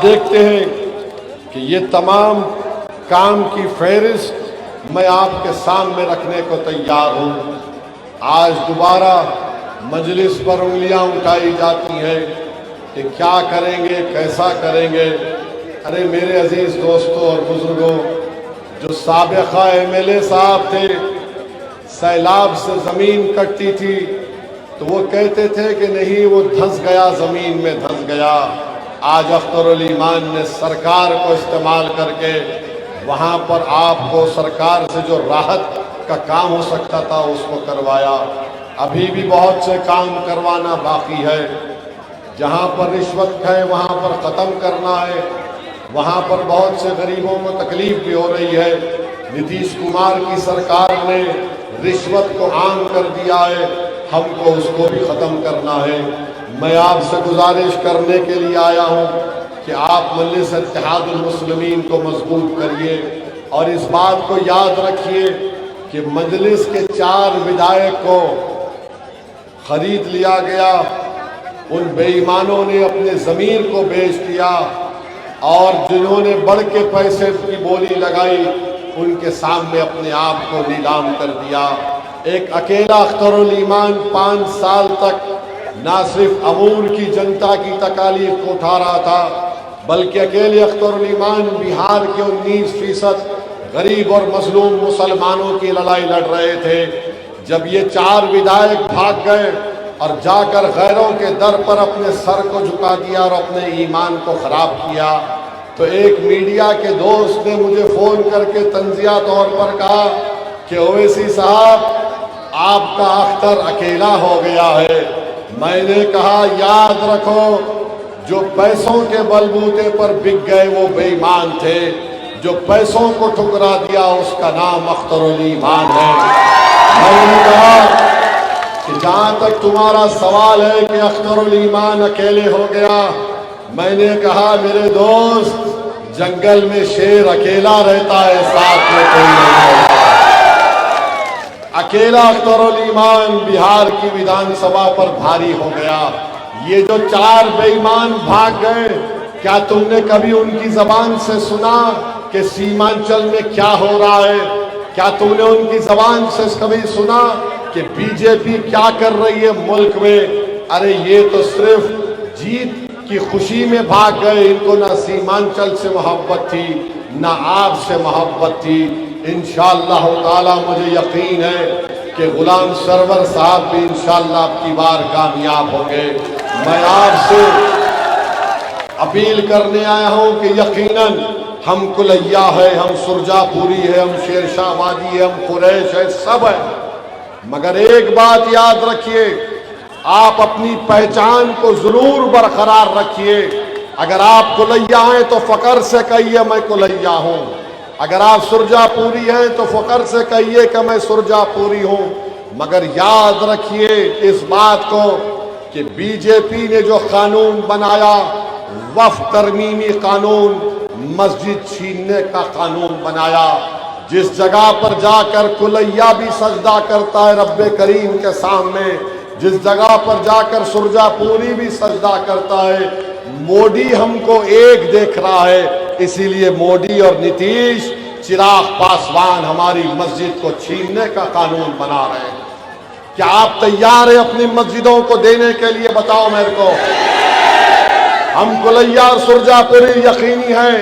देखते हैं कि ये तमाम काम की फहरिस्त मैं आपके सामने रखने को तैयार हूँ। आज दोबारा मजलिस पर उंगलियां उठाई जाती हैं कि क्या करेंगे, कैसा करेंगे। अरे मेरे अजीज दोस्तों और बुजुर्गों, जो साबिक़ा MLA साहब थे, सैलाब से ज़मीन कटती थी तो वो कहते थे कि नहीं, वो धंस गया, ज़मीन में धंस गया। आज अख्तरुल ईमान ने सरकार को इस्तेमाल करके वहाँ पर आपको सरकार से जो राहत का काम हो सकता था उसको करवाया। अभी भी बहुत से काम करवाना बाकी है। जहाँ पर रिश्वत है वहाँ पर ख़त्म करना है। वहाँ पर बहुत से गरीबों को तकलीफ भी हो रही है। नीतीश कुमार की सरकार ने रिश्वत को आम कर दिया है, हमको उसको भी ख़त्म करना है। मैं आपसे गुजारिश करने के लिए आया हूँ कि आप मजलिस इत्तेहादुल मुस्लिमीन को मजबूत करिए और इस बात को याद रखिए कि मजलिस के 4 विधायक को खरीद लिया गया। उन बेईमानों ने अपने ज़मीर को बेच दिया और जिन्होंने बढ़ के पैसे की बोली लगाई उनके सामने अपने आप को नीलाम कर दिया। एक अकेला अख्तरुल ईमान 5 साल तक ना सिर्फ अमूर की जनता की तकालीफ को उठा रहा था, बल्कि अकेले अख्तरुल ईमान बिहार के 19% गरीब और मजलूम मुसलमानों की लड़ाई लड़ रहे थे। जब ये 4 विधायक भाग गए और जाकर गैरों के दर पर अपने सर को झुका दिया और अपने ईमान को ख़राब किया, तो एक मीडिया के दोस्त ने मुझे फ़ोन करके तंजिया तौर पर कहा कि ओवैसी साहब, आपका अख्तर अकेला हो गया है। मैंने कहा, याद रखो, जो पैसों के बलबूते पर बिक गए वो बेईमान थे। जो पैसों को ठुकरा दिया उसका नाम अख्तरुल ईमान है। मैंने कहा कि जहाँ तक तुम्हारा सवाल है कि अख्तरुल ईमान अकेले हो गया, मैंने कहा मेरे दोस्त, जंगल में शेर अकेला रहता है, साथ में कोई नहीं रहता। अकेला अख्तरुल ईमान बिहार की विधानसभा पर भारी हो गया। ये जो 4 बेईमान भाग गए, क्या तुमने कभी उनकी जबान से सुना कि सीमांचल में क्या हो रहा है? क्या तुमने उनकी जबान से कभी सुना कि बीजेपी क्या कर रही है मुल्क में? अरे ये तो सिर्फ जीत की खुशी में भाग गए। इनको ना सीमांचल से मोहब्बत थी, ना आपसे मोहब्बत थी। इंशाअल्लाह ताला मुझे यकीन है कि गुलाम सरवर साहब भी इंशाअल्लाह आपकी बार कामयाब होंगे। मैं आपसे अपील करने आया हूं कि यकीनन हम कुलैया है, हम सुरजापुरी है, हम शेरशाहवादी है, हम कुरैश है, सब है। मगर एक बात याद रखिए, आप अपनी पहचान को जरूर बरकरार रखिए। अगर आप कुलैया हैं तो फकर से कहिए मैं कुलैया हूं। अगर आप सुरजापुरी हैं तो फकर से कहिए कि मैं सुरजापुरी हूं। मगर याद रखिए इस बात को कि बीजेपी ने जो कानून बनाया, वक्फ तरमीमी कानून, मस्जिद छीनने का कानून बनाया, जिस जगह पर जाकर कुलैया भी सजदा करता है रब्बे करीम के सामने, जिस जगह पर जाकर सुरजापुरी भी सजदा करता है, मोदी हमको एक देख रहा है। इसीलिए मोदी और नीतीश, चिराग पासवान हमारी मस्जिद को छीनने का कानून बना रहे हैं। क्या आप तैयार हैं अपनी मस्जिदों को देने के लिए? बताओ मेरे को। हम कुलैया और सुरजापुरी यकीनी है,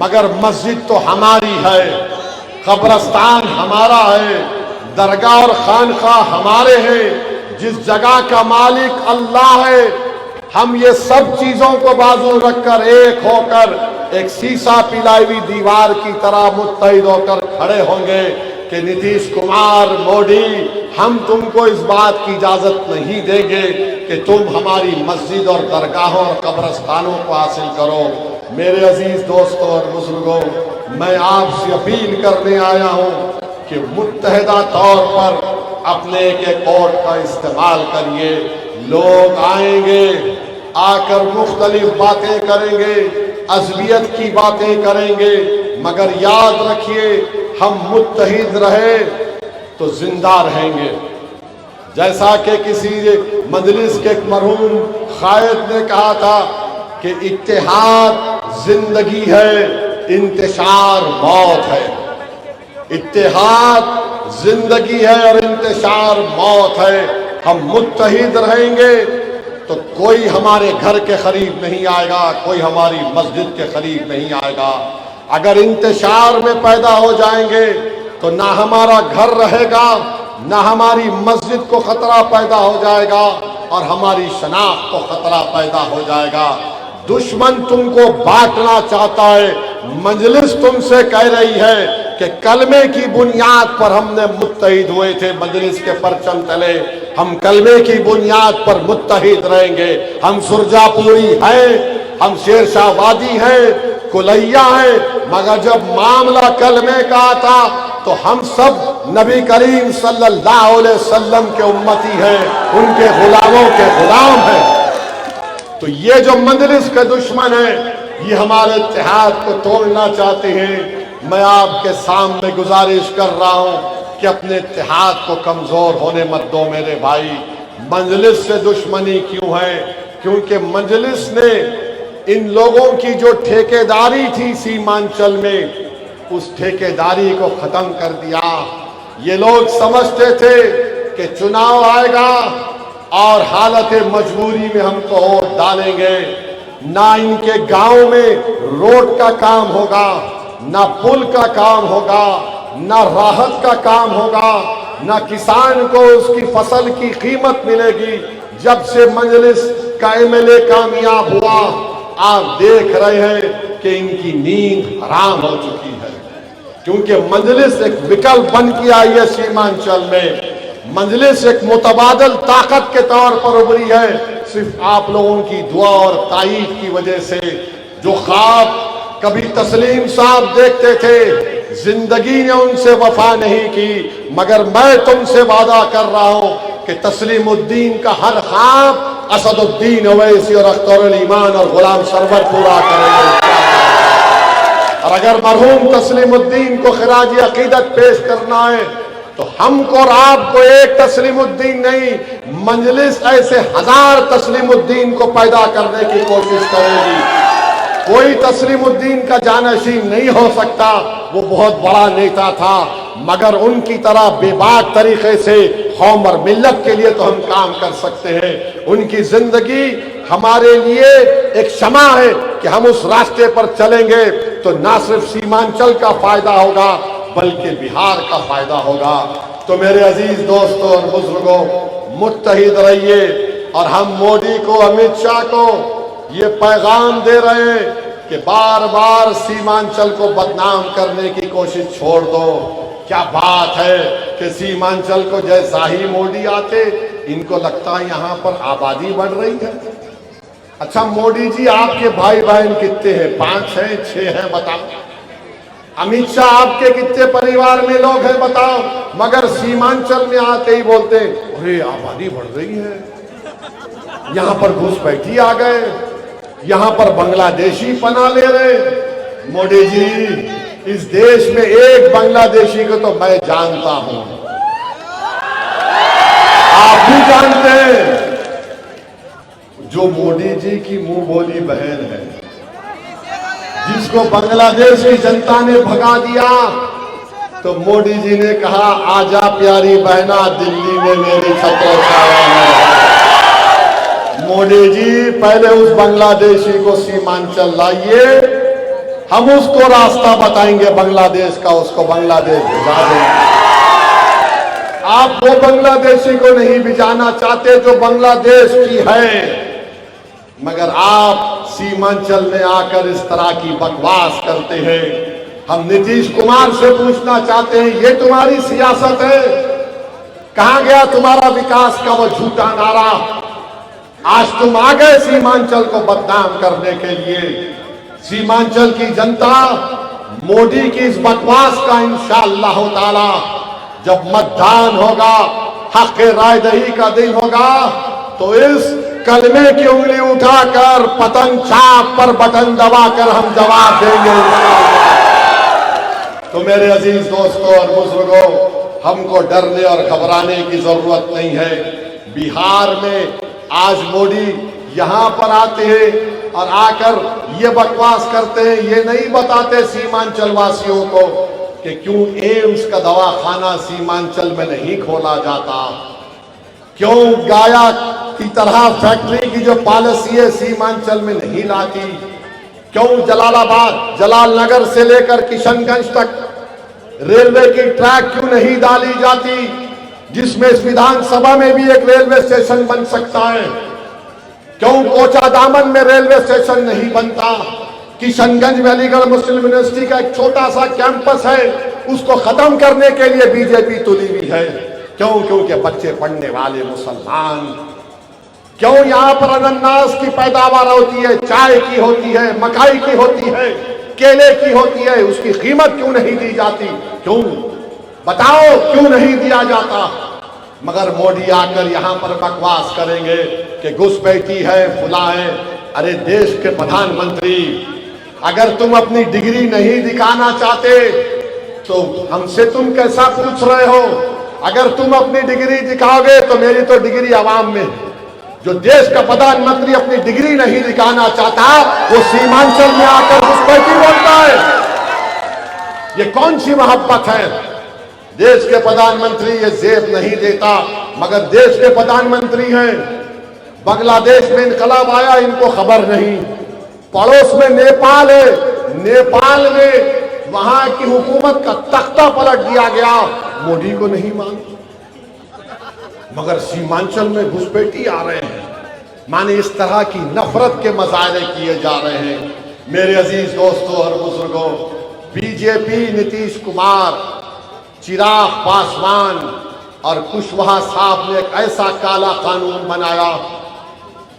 मगर मस्जिद तो हमारी है, कब्रस्तान हमारा है, दरगाह और खानखा हमारे हैं। जिस जगह का मालिक अल्लाह है, हम ये सब चीजों को बाजू रखकर एक होकर एक शीशा पिलाई हुई दीवार की तरह मुत्तहिद होकर खड़े होंगे कि नीतीश कुमार, मोदी, हम तुमको इस बात की इजाजत नहीं देंगे कि तुम हमारी मस्जिद और दरगाहों और कब्रस्तानों को हासिल करो। मेरे अजीज दोस्तों और बुजुर्गों, मैं आपसे अपील करने आया हूं कि मुत्तहिदा तौर पर अपने एक वोट का इस्तेमाल करिए। लोग आएंगे, आकर मुख्तलिफ बातें करेंगे, अज़बियत की बातें करेंगे, मगर याद रखिए हम मुत्तहिद रहे तो जिंदा रहेंगे। जैसा कि किसी मजलिस के एक मरहूम क़ायद ने कहा था कि इत्तेहाद जिंदगी है, इंतशार मौत है। इत्तेहाद जिंदगी है और इंतशार मौत है। हम मुत्तहिद रहेंगे तो कोई हमारे घर के करीब नहीं आएगा, कोई हमारी मस्जिद के करीब नहीं आएगा। अगर इंतशार में पैदा हो जाएंगे तो ना हमारा घर रहेगा, ना हमारी मस्जिद को खतरा पैदा हो जाएगा और हमारी शनाख्त को खतरा पैदा हो जाएगा। दुश्मन तुमको बांटना चाहता है। मजलिस तुमसे कह रही है कि कलमे की बुनियाद पर हमने मुत्तहिद हुए थे, मजलिस के परचम तले हम कलमे की बुनियाद पर मुत्तहिद रहेंगे। हम सुरजापुरी हैं, हम शेरशाहवादी हैं, कुलैया हैं, मगर जब मामला कलमे का आता तो हम सब नबी करीम सल्लल्लाहु अलैहि वसल्लम के उम्मती हैं, उनके गुलामों के गुलाम हैं। तो ये जो मजलिस के दुश्मन है, ये हमारे इत्तेहाद को तोड़ना चाहते हैं। मैं आपके सामने गुजारिश कर रहा हूं कि अपने इत्तेहाद को कमजोर होने मत दो मेरे भाई। मजलिस से दुश्मनी क्यों है? क्योंकि मजलिस ने इन लोगों की जो ठेकेदारी थी सीमांचल में, उस ठेकेदारी को खत्म कर दिया। ये लोग समझते थे कि चुनाव आएगा और हालत मजबूरी में हमको वोट डालेंगे। ना इनके गांव में रोड का काम होगा, ना पुल का काम होगा, ना राहत का काम होगा, ना किसान को उसकी फसल की कीमत मिलेगी। जब से मजलिस का एमएलए कामयाब हुआ, आप देख रहे हैं कि इनकी नींद हराम हो चुकी है। क्योंकि मजलिस एक विकल्प बन के आई है सीमांचल में। मजलिस एक मुतबादल ताकत के तौर पर उभरी है, सिर्फ आप लोगों की दुआ और ताईद की वजह से। जो ख्वाब कभी तस्लीम साहब देखते थे, जिंदगी ने उनसे वफा नहीं की, मगर मैं तुमसे वादा कर रहा हूं कि तस्लीमुद्दीन का हर ख्वाब असदुद्दीन ओवैसी और अख्तरुल ईमान और गुलाम सरवर पूरा करेंगे। और अगर मरहूम तस्लीमुद्दीन को खिराज अकीदत पेश करना है तो हमको और आपको एक तस्लीमुद्दीन नहीं, मजलिस ऐसे 1000 तस्लीमुद्दीन को पैदा करने की कोशिश करेगी। कोई तस्लीमुद्दीन का जानशीन नहीं हो सकता, वो बहुत बड़ा नेता था, मगर उनकी तरह बेबाक तरीके से कौम और मिल्लत के लिए तो हम काम कर सकते हैं। उनकी जिंदगी हमारे लिए एक शमा है कि हम उस रास्ते पर चलेंगे तो ना सिर्फ सीमांचल का फायदा होगा बल्कि बिहार का फायदा होगा। तो मेरे अजीज दोस्तों और बुजुर्गों, मुत्तहिद रहिए। और हम मोदी को, अमित शाह को ये पैगाम दे रहे हैं कि बार बार सीमांचल को बदनाम करने की कोशिश छोड़ दो। क्या बात है कि सीमांचल को जैसा ही मोदी आते, इनको लगता है यहां पर आबादी बढ़ रही है। अच्छा मोदी जी, आपके भाई बहन कितने हैं? 5 हैं, 6 हैं, बताओ। अमित शाह आपके कितने परिवार में लोग हैं बताओ? मगर सीमांचल में आते ही बोलते हैं अरे आबादी बढ़ रही है, यहां पर घुसपैठी आ गए, यहां पर बांग्लादेशी पना ले रहे। मोदी जी, इस देश में एक बांग्लादेशी को तो मैं जानता हूं, आप भी जानते हैं। जो मोदी जी की मुंह बोली बहन है, जिसको बांग्लादेश की जनता ने भगा दिया, तो मोदी जी ने कहा आजा प्यारी बहना, दिल्ली में मेरी छत्र छाया है। मोदी जी, पहले उस बांग्लादेशी को सीमांचल लाइए, हम उसको रास्ता बताएंगे बांग्लादेश का, उसको बांग्लादेश भिजा देंगे। आप वो बांग्लादेशी को नहीं भिजाना चाहते जो बांग्लादेश की है, मगर आप सीमांचल में आकर इस तरह की बकवास करते हैं। हम नीतीश कुमार से पूछना चाहते हैं, ये तुम्हारी सियासत है? कहां गया तुम्हारा विकास का वो झूठा नारा? आज तुम आ गए सीमांचल को बदनाम करने के लिए। सीमांचल की जनता मोदी की इस बकवास का इंशाअल्लाह ताला जब मतदान होगा, हक राय दही का दिन होगा, तो इस कलमे की उंगली उठाकर पतंग छाप पर बटन दबाकर हम जवाब देंगे। तो मेरे अजीज दोस्तों और बुजुर्गों, हमको डरने और घबराने की जरूरत नहीं है। बिहार में आज मोदी यहां पर आते हैं और आकर ये बकवास करते हैं, ये नहीं बताते सीमांचल वासियों को कि क्यों एम्स का दवाखाना सीमांचल में नहीं खोला जाता, क्यों गाया की तरह फैक्ट्री की जो पॉलिसी है सीमांचल में नहीं लाती, क्यों जलालाबाद जलालनगर से लेकर किशनगंज तक रेलवे की ट्रैक क्यों नहीं डाली जाती, जिसमें इस विधानसभा में भी एक रेलवे स्टेशन बन सकता है, क्यों कोचा दामन में रेलवे स्टेशन नहीं बनता, किशनगंज में अलीगढ़ मुस्लिम यूनिवर्सिटी का एक छोटा सा कैंपस है, उसको खत्म करने के लिए बीजेपी तुली हुई है, क्यों? क्योंकि बच्चे पढ़ने वाले मुसलमान, क्यों यहां पर अनानास की पैदावार होती है, चाय की होती है, मकाई की होती है, केले की होती है, उसकी कीमत क्यों नहीं दी जाती, क्यों बताओ क्यों नहीं दिया जाता? मगर मोदी आकर यहां पर बकवास करेंगे कि घुसपैठी है, फुला है। अरे देश के प्रधानमंत्री, अगर तुम अपनी डिग्री नहीं दिखाना चाहते तो हमसे तुम कैसा पूछ रहे हो? अगर तुम अपनी डिग्री दिखाओगे तो मेरी तो डिग्री आवाम में है। जो देश का प्रधानमंत्री अपनी डिग्री नहीं दिखाना चाहता वो सीमांचल में आकर घुसपैठी बोलता है। ये कौन सी मोहब्बत है? देश के प्रधानमंत्री ये जेब नहीं देता, मगर देश के प्रधानमंत्री हैं। बांग्लादेश में इनकलाब आया, इनको खबर नहीं। पड़ोस में नेपाल है, नेपाल में वहां की हुकूमत का तख्ता पलट दिया गया, मोदी को नहीं मालूम, मगर सीमांचल में घुसपैठी आ रहे हैं। माने इस तरह की नफरत के मजारे किए जा रहे हैं। मेरे अजीज दोस्तों और बुजुर्गों, बीजेपी नीतीश कुमार, चिराग पासवान और कुशवाहा साहब ने एक ऐसा काला कानून बनाया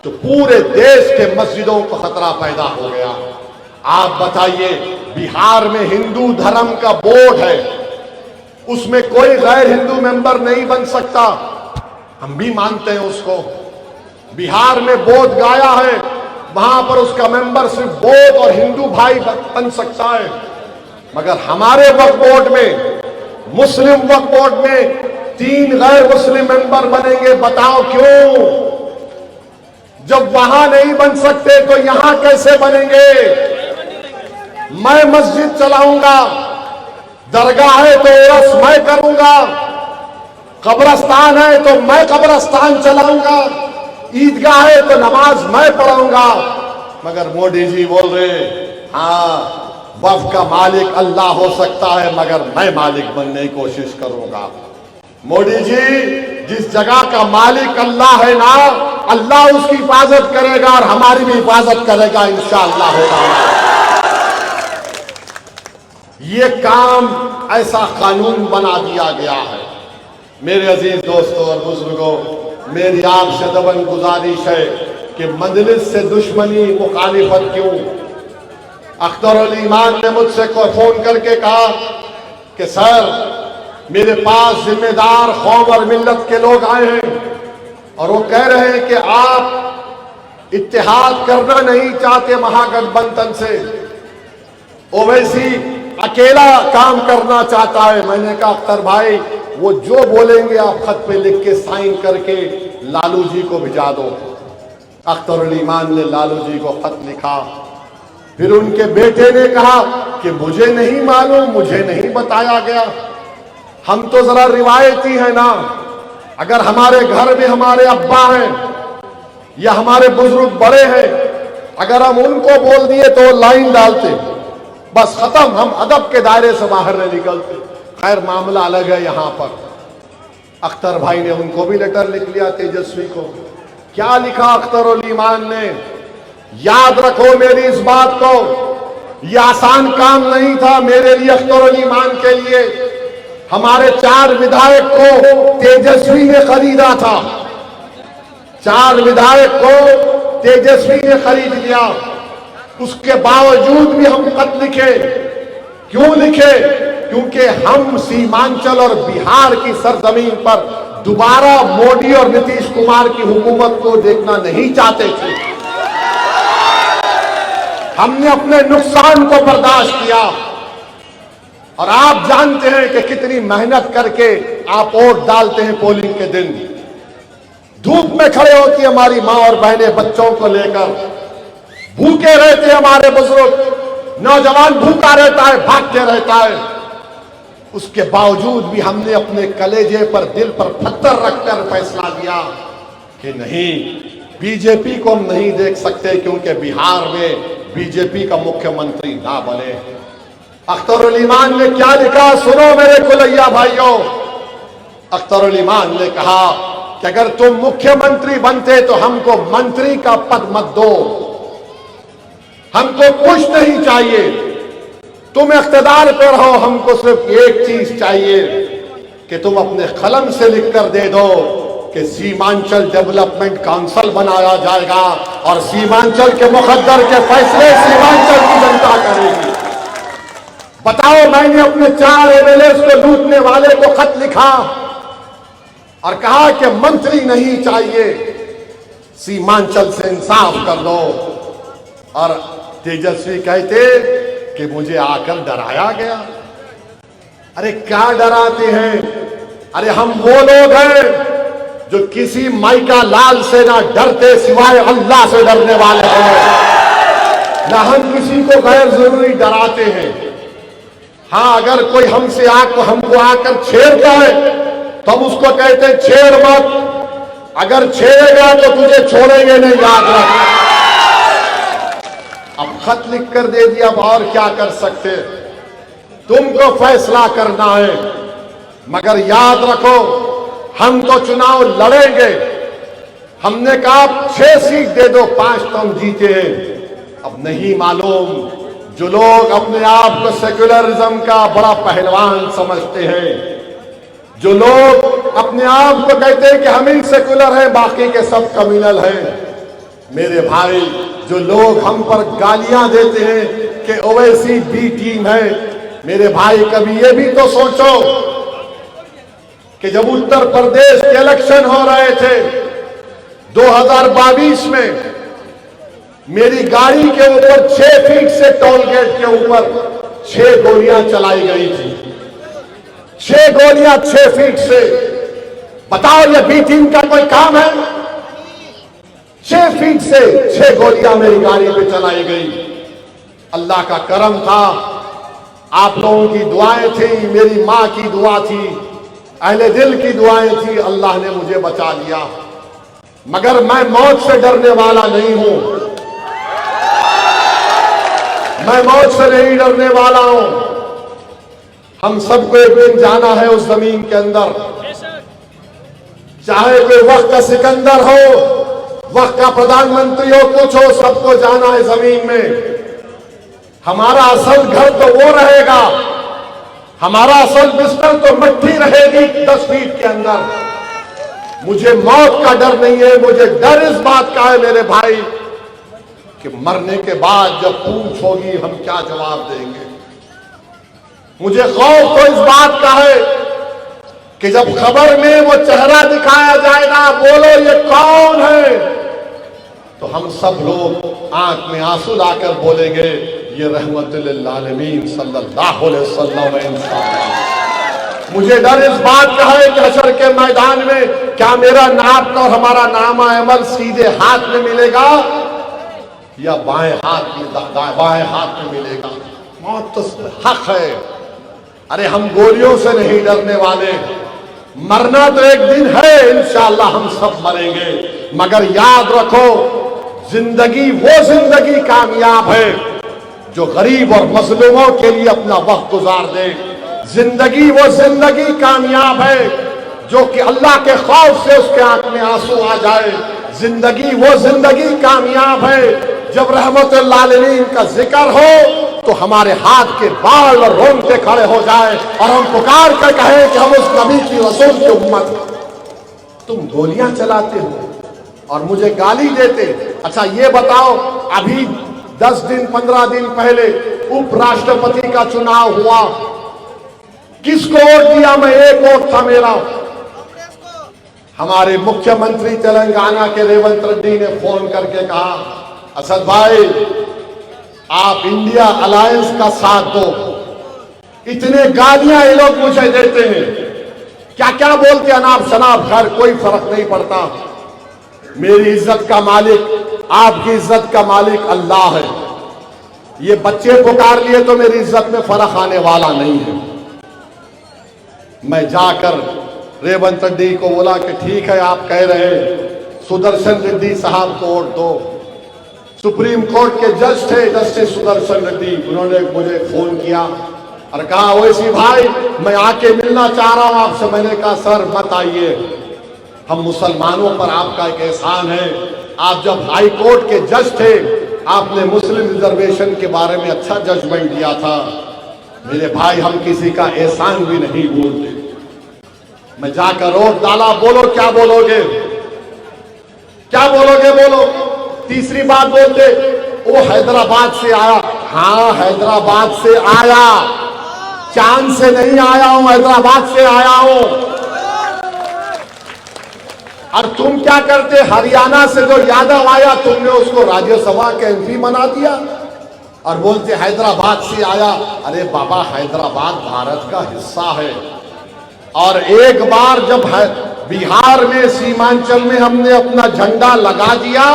तो पूरे देश के मस्जिदों को खतरा पैदा हो गया। आप बताइए, बिहार में हिंदू धर्म का बोर्ड है, उसमें कोई गैर हिंदू मेंबर नहीं बन सकता। हम भी मानते हैं उसको। बिहार में बोध गाया है, वहां पर उसका मेंबर सिर्फ बोध और हिंदू भाई बन सकता है। मगर हमारे वक्फ बोर्ड में, मुस्लिम वक्फ बोर्ड में 3 गैर मुस्लिम मेंबर बनेंगे। बताओ क्यों? जब वहां नहीं बन सकते तो यहां कैसे बनेंगे? मैं मस्जिद चलाऊंगा, दरगाह है तो उर्स मैं करूंगा, कब्रस्तान है तो मैं कब्रस्तान चलाऊंगा, ईदगाह है तो नमाज मैं पढ़ाऊंगा। मगर मोदी जी बोल रहे, हाँ वक्फ का मालिक अल्लाह हो सकता है, मगर मैं मालिक बनने की कोशिश करूंगा। मोदी जी, जिस जगह का मालिक अल्लाह है ना, अल्लाह उसकी हिफाजत करेगा और हमारी भी हिफाजत करेगा इंशाअल्लाह होगा। ये काम ऐसा कानून बना दिया गया है। मेरे अजीज दोस्तों और बुजुर्गों, मेरी आपसे दबन गुजारिश है कि मजलिस से दुश्मनी, मुखालिफत क्यों? अख्तर अली ईमान ने मुझसे फोन करके कहा कि सर, मेरे पास जिम्मेदार कौम और मिल्लत के लोग आए हैं और वो कह रहे हैं कि आप इत्तेहाद करना नहीं चाहते महागठबंधन से, ओवैसी अकेला काम करना चाहता है। मैंने कहा अख्तर भाई, वो जो बोलेंगे आप खत पे लिख के साइन करके लालू जी को भिजा दो। अख्तर अली ईमान ने लालू जी को खत लिखा। फिर उनके बेटे ने कहा कि मुझे नहीं मालूम, मुझे नहीं बताया गया। हम तो जरा रिवायती है ना, अगर हमारे घर में हमारे अब्बा हैं या हमारे बुजुर्ग बड़े हैं, अगर हम उनको बोल दिए तो लाइन डालते, बस खत्म, हम अदब के दायरे से बाहर नहीं निकलते। खैर मामला अलग है। यहां पर अख्तर भाई ने उनको भी लेटर लिख लिया, तेजस्वी को। क्या लिखा अख्तर अली ईमान ने? याद रखो मेरी इस बात को, यह आसान काम नहीं था मेरे लिए, अख्तर अली ईमान के लिए। हमारे 4 विधायक को तेजस्वी ने खरीदा था, 4 विधायक को तेजस्वी ने खरीद लिया। उसके बावजूद भी हम खत लिखे। क्यों लिखे? क्योंकि हम सीमांचल और बिहार की सरजमीन पर दोबारा मोदी और नीतीश कुमार की हुकूमत को देखना नहीं चाहते थे। हमने अपने नुकसान को बर्दाश्त किया और आप जानते हैं कि कितनी मेहनत करके आप वोट डालते हैं पोलिंग के दिन। धूप में खड़े होती हमारी माँ और बहनें बच्चों को लेकर, भूखे रहते हमारे बुजुर्ग, नौजवान भूखा रहता है, भागते रहता है। उसके बावजूद भी हमने अपने कलेजे पर, दिल पर पत्थर रखकर फैसला लिया कि नहीं, बीजेपी को हम नहीं देख सकते क्योंकि बिहार में बीजेपी का मुख्यमंत्री ना बने। अख्तरुल ईमान ने क्या लिखा सुनो मेरे कुलैया भाइयों। अख्तरुल ईमान ने कहा कि अगर तुम मुख्यमंत्री बनते तो हमको मंत्री का पद मत दो, हमको कुछ नहीं चाहिए, तुम इख्तिदार पे रहो, हमको सिर्फ एक चीज चाहिए कि तुम अपने कलम से लिखकर दे दो कि सीमांचल डेवलपमेंट काउंसिल बनाया जाएगा और सीमांचल के मुकद्दर के फैसले सीमांचल की जनता करेगी। बताओ, मैंने अपने 4 एमएलए को लूटने वाले को खत लिखा और कहा कि मंत्री नहीं चाहिए, सीमांचल से इंसाफ कर दो। और तेजस्वी कहते कि मुझे आकर डराया गया। अरे क्या डराते हैं? अरे हम वो लोग हैं जो किसी माइका लाल से ना डरते सिवाय अल्लाह से डरने वाले हैं। ना हम किसी को गैर जरूरी डराते हैं। हाँ, अगर कोई हमको आकर छेड़ता है तो हम उसको कहते हैं छेड़ मत, अगर छेड़ेगा तो तुझे छोड़ेंगे नहीं, याद रख। अब खत लिख कर दे दिया, अब और क्या कर सकते? तुमको फैसला करना है, मगर याद रखो हम तो चुनाव लड़ेंगे। हमने कहा 6 सीट दे दो, 5 तो हम जीते हैं। अब नहीं मालूम, जो लोग अपने आप को सेक्युलरिज्म का बड़ा पहलवान समझते हैं, जो लोग अपने आप को कहते हैं कि हम ही सेक्युलर हैं, बाकी के सब कम्युनल हैं, मेरे भाई, जो लोग हम पर गालियां देते हैं कि ओवैसी बी टीम है, मेरे भाई कभी ये भी तो सोचो कि जब उत्तर प्रदेश के इलेक्शन हो रहे थे 2022 में, मेरी गाड़ी के ऊपर 6 फीट से टोल गेट के ऊपर 6 गोलियां चलाई गई थी। 6 गोलियां 6 फीट से। बताओ, ये बी टीम का कोई काम है? 6 फीट से 6 गोलियां मेरी गाड़ी पे चलाई गई। अल्लाह का करम था, आप लोगों की दुआएं थी, मेरी मां की दुआ थी, अहले दिल की दुआएं थी, अल्लाह ने मुझे बचा लिया। मगर मैं मौत से डरने वाला नहीं हूं, मैं मौत से नहीं डरने वाला हूं। हम सबको एक दिन जाना है उस जमीन के अंदर, चाहे कोई वक्त का सिकंदर हो, वक्त का प्रधानमंत्री हो, कुछ हो, सबको जाना है जमीन में। हमारा असल घर तो वो रहेगा, हमारा असल बिस्तर तो मट्टी रहेगी 10 फीट के अंदर। मुझे मौत का डर नहीं है, मुझे डर इस बात का है मेरे भाई कि मरने के बाद जब पूछ होगी हम क्या जवाब देंगे। मुझे खौफ तो इस बात का है कि जब खबर में वो चेहरा दिखाया जाएगा, बोलो ये कौन है, तो हम सब लोग आंख में आंसू लाकर बोलेंगे ये रहमतुल आलमीन सल्लल्लाहु अलैहि वसल्लम इंसान। मुझे डर इस बात का है कि हशर के मैदान में क्या मेरा नाम और हमारा नामा अमल सीधे हाथ में मिलेगा या बाएं हाथ में मिलेगा। मौत तो हक है। अरे हम गोलियों से नहीं डरने वाले, मरना तो एक दिन है, इंशाअल्लाह हम सब मरेंगे। मगर याद रखो, जिंदगी वो जिंदगी कामयाब है जो गरीब और मजलूमों के लिए अपना वक्त गुजार दे। जिंदगी वो जिंदगी कामयाब है जो कि अल्लाह के खौफ से उसके आंख में आंसू आ जाए। जिंदगी वो जिंदगी कामयाब है जब रहमतुल आलमीन का जिक्र हो तो हमारे हाथ के बाल और रोंगटे खड़े हो जाए और हम पुकार कर कहें कि हम उस नबी की रसूल की उम्मत। तुम गोलियां चलाते हो और मुझे गाली देते। अच्छा ये बताओ, अभी 10 दिन 15 दिन पहले उपराष्ट्रपति का चुनाव हुआ, किसको वोट दिया? मैं एक वोट था मेरा। हमारे मुख्यमंत्री तेलंगाना के रेवंत रेड्डी ने फोन करके कहा, असद भाई आप इंडिया अलायंस का साथ दो। इतने गालियां ये लोग मुझे देते हैं, क्या क्या बोलते हैं, अनाप शनाप, खैर कोई फर्क नहीं पड़ता। मेरी इज्जत का मालिक, आपकी इज्जत का मालिक अल्लाह है। ये बच्चे पुकार लिए तो मेरी इज्जत में फर्क आने वाला नहीं है। मैं जाकर रेवंत रेड्डी को बोला कि ठीक है, आप कह रहे हैं सुदर्शन रेड्डी साहब को वोट दो। सुप्रीम कोर्ट के जज थे जस्टिस सुदर्शन रेड्डी, उन्होंने मुझे फोन किया और कहा ओवैसी भाई मैं आके मिलना चाह रहा हूं आपसे। मैंने कहा सर मत आइए, हम मुसलमानों पर आपका एक एहसान है। आप जब हाई कोर्ट के जज थे आपने मुस्लिम रिजर्वेशन के बारे में अच्छा जजमेंट दिया था। मेरे भाई हम किसी का एहसान भी नहीं भूलते। मैं जाकर वोट डाला। बोलो क्या बोलोगे, क्या बोलोगे बोलो। तीसरी बात बोलते वो हैदराबाद से आया। हाँ हैदराबाद से आया, चांद से नहीं आया हूं, हैदराबाद से आया हूं। और तुम क्या करते, हरियाणा से जो यादव आया तुमने उसको राज्यसभा के एमपी बना दिया और बोलते हैदराबाद से आया। अरे बाबा हैदराबाद भारत का हिस्सा है। और एक बार जब बिहार में सीमांचल में हमने अपना झंडा लगा दिया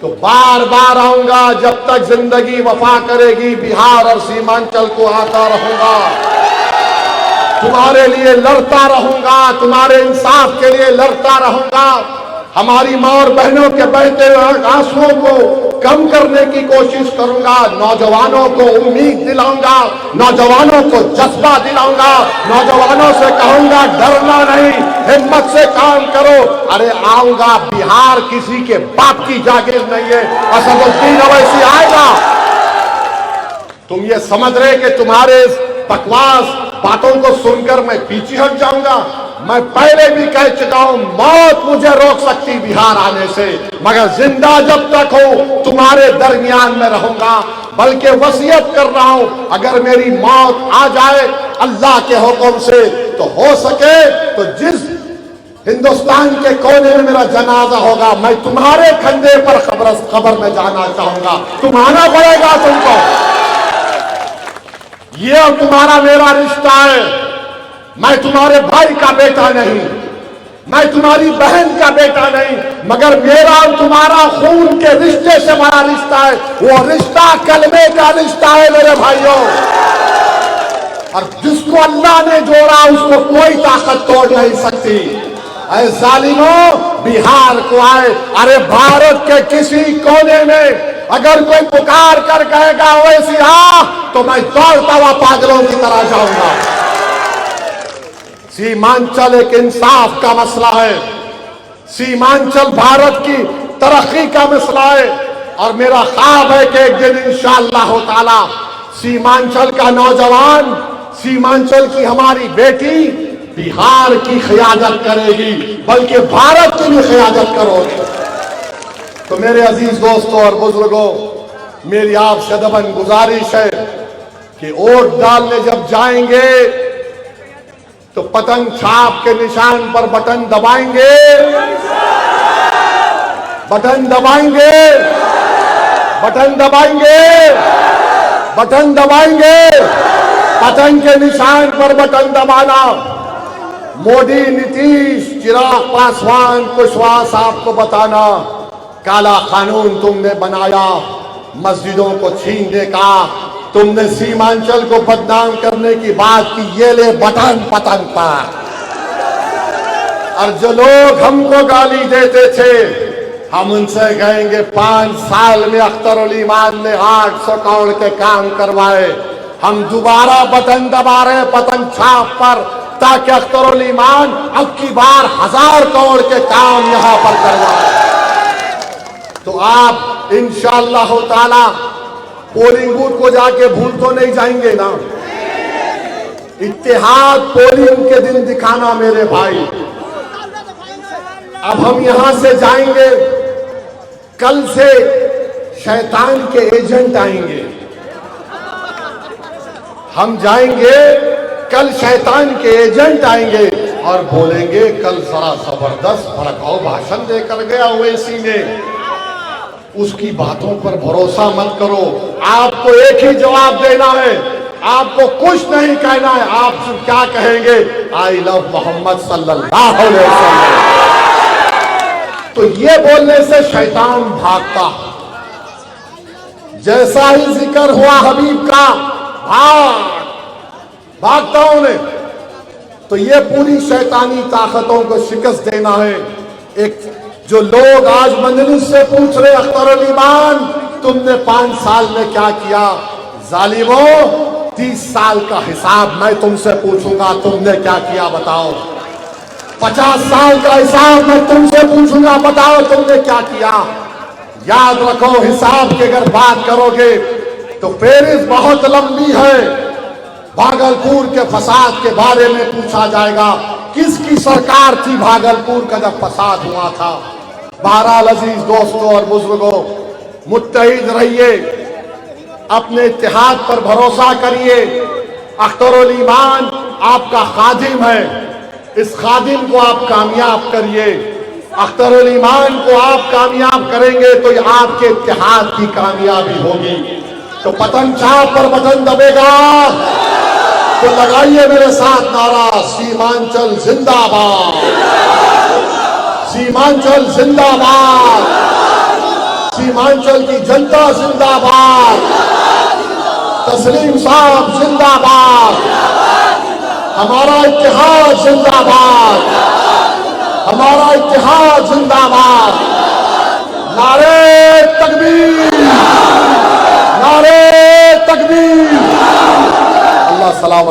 तो बार बार आऊंगा, जब तक जिंदगी वफा करेगी बिहार और सीमांचल को आता रहूंगा, तुम्हारे लिए लड़ता रहूंगा, तुम्हारे इंसाफ के लिए लड़ता रहूंगा। हमारी मां और बहनों के बहते हुए आंसुओं को कम करने की कोशिश करूंगा। नौजवानों को उम्मीद दिलाऊंगा, नौजवानों को जज्बा दिलाऊंगा, नौजवानों से कहूंगा डरना नहीं, हिम्मत से काम करो। अरे आऊंगा, बिहार किसी के बाप की जागीर नहीं है, असदुद्दीन ओवैसी आएगा। तुम ये समझ रहे कि तुम्हारे बकवास बातों को सुनकर मैं पीछे हट जाऊंगा? मैं पहले भी कह चुका हूं मौत मुझे रोक सकती बिहार आने से, मगर जिंदा जब तक हो तुम्हारे दरमियान में रहूंगा। बल्कि वसीयत कर रहा हूं अगर मेरी मौत आ जाए अल्लाह के हुक्म से तो हो सके तो जिस हिंदुस्तान के कोने में मेरा जनाजा होगा मैं तुम्हारे कंधे पर खबर में जाना चाहूंगा। तुम आना पड़ेगा तुमको। ये अब तुम्हारा मेरा रिश्ता है। मैं तुम्हारे भाई का बेटा नहीं, मैं तुम्हारी बहन का बेटा नहीं, मगर मेरा और तुम्हारा खून के रिश्ते से बड़ा रिश्ता है। वो रिश्ता कलमे का रिश्ता है मेरे भाइयों। और जिसको अल्लाह ने जोड़ा उसको कोई ताकत तोड़ नहीं सकती। ऐ जालिमों बिहार को आए, अरे भारत के किसी कोने में अगर कोई पुकार कर कहेगा वैसी तो मैं दौड़ता हुआ पागलों की तरह जाऊंगा। सीमांचल एक इंसाफ का मसला है, सीमांचल भारत की तरक्की का मसला है। और मेरा ख्वाब है कि एक दिन इंशाअल्लाह ताला सीमांचल का नौजवान, सीमांचल की हमारी बेटी बिहार की क़यादत करेगी, बल्कि भारत की भी क़यादत करोगे। तो मेरे अजीज दोस्तों और बुजुर्गों, मेरी आपसे दबन गुजारिश है कि वोट डालने जब जाएंगे तो पतंग छाप के निशान पर बटन दबाएंगे, बटन दबाएंगे, बटन दबाएंगे, बटन दबाएंगे। पतंग के निशान पर बटन दबाना। मोदी, नीतीश, चिराग पासवान, कुशवाहा साहब को बताना काला कानून तुमने बनाया, मस्जिदों को छीनने का, तुमने सीमांचल को बदनाम करने की बात की, ये ले बटन पतंग पर। और जो लोग हमको गाली देते थे हम उनसे कहेंगे 5 साल में अख्तर उल ईमान ने 800 करोड़ के काम करवाए, हम दोबारा बटन दबा रहे पतंग छाप पर ताकि अख्तर उल ईमान अब की बार 1000 करोड़ के काम यहां पर करवाए। तो आप इंशाअल्लाह ताला पोलिंग बूथ को जाके भूल तो नहीं जाएंगे ना? इत्तेहाद पोलिंग के दिन दिखाना मेरे भाई। अब हम यहां से जाएंगे, कल से शैतान के एजेंट आएंगे। हम जाएंगे, कल शैतान के एजेंट आएंगे और बोलेंगे कल जरा जबरदस्त भड़काऊ भाषण देकर गया ओवैसी ने, उसकी बातों पर भरोसा मत करो। आपको एक ही जवाब देना है, आपको कुछ नहीं कहना है। आप क्या कहेंगे? आई लव मोहम्मद सल्लल्लाहु अलैहि वसल्लम। तो ये बोलने से शैतान भागता। जैसा ही जिक्र हुआ हबीब का, भागता उन्हें। तो ये पूरी शैतानी ताकतों को शिकस्त देना है। एक जो लोग आज मंजलिस से पूछ रहे अख्तरुल ईमान तुमने 5 साल में क्या किया, जालिमों 30 साल का हिसाब मैं तुमसे पूछूंगा, तुमने क्या किया बताओ। 50 साल का हिसाब मैं तुमसे पूछूंगा, बताओ तुमने क्या किया। याद रखो, हिसाब की अगर बात करोगे तो फेरिस्त बहुत लंबी है। भागलपुर के फसाद के बारे में पूछा जाएगा, किसकी सरकार थी भागलपुर का जब फसाद हुआ था। बहरहाल अजीज दोस्तों और बुजुर्गों, मुत्तहिद रहिए, अपने इत्तेहाद पर भरोसा करिए। अख्तरुल ईमान आपका खादिम है, इस खादिम को आप कामयाब करिए। अख्तरुल ईमान को आप कामयाब करेंगे तो ये आपके इत्तेहाद की कामयाबी होगी। तो पतन चाप पर बटन दबेगा तो लगाइए मेरे साथ नारा, सीमांचल जिंदाबाद, सीमांचल जिंदाबाद, सीमांचल की जनता जिंदाबाद, तस्लीम साहब जिंदाबाद, हमारा इत्तेहाद जिंदाबाद, हमारा इत्तेहाद जिंदाबाद। नारे तकबीर, नारे तकबीर। अल्लाह सलाम।